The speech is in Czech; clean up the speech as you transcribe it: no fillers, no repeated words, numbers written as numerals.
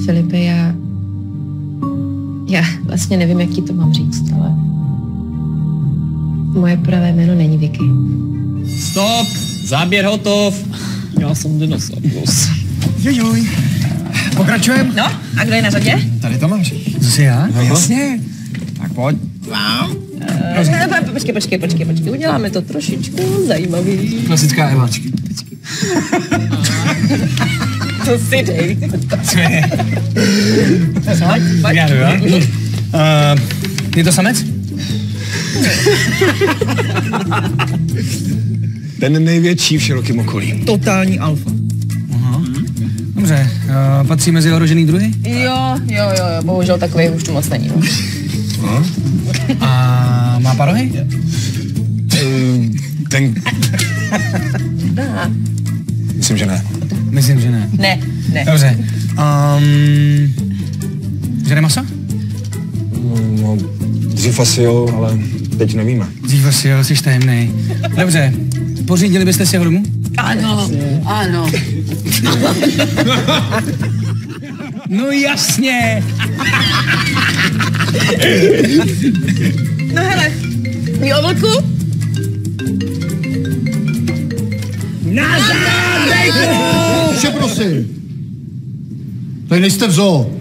Filipe, já vlastně nevím, jak ti to mám říct, ale moje pravé jméno není Vicky. Stop! Záběr hotov! Já jsem dinosaurus. Jujuj. Pokračujem? No, a kdo je na řadě? Tady to máš. Zase já? No, jasně. Tak pojď. Počkej, uděláme to trošičku zajímavý. Klasická Eva. To si dej. Tak já jdu, jo? Je to samec? Ten největší v širokém okolí. Totální alfa. Aha. Dobře, patří mezi ohrožený druhy? Jo, bohužel takový už tu moc není. No. A má parohy? Ten... Myslím, že ne. Myslím, že ne. Ne. Dobře. Žere maso? No, dřív asi jo, ale teď nevíme. Dřív asi jo, jsi tajemnej. Dobře, pořídili byste si ho domů? Ano. No jasně. No hele, jo, vlku? Tiše, prosím. Tady nejste v zoo.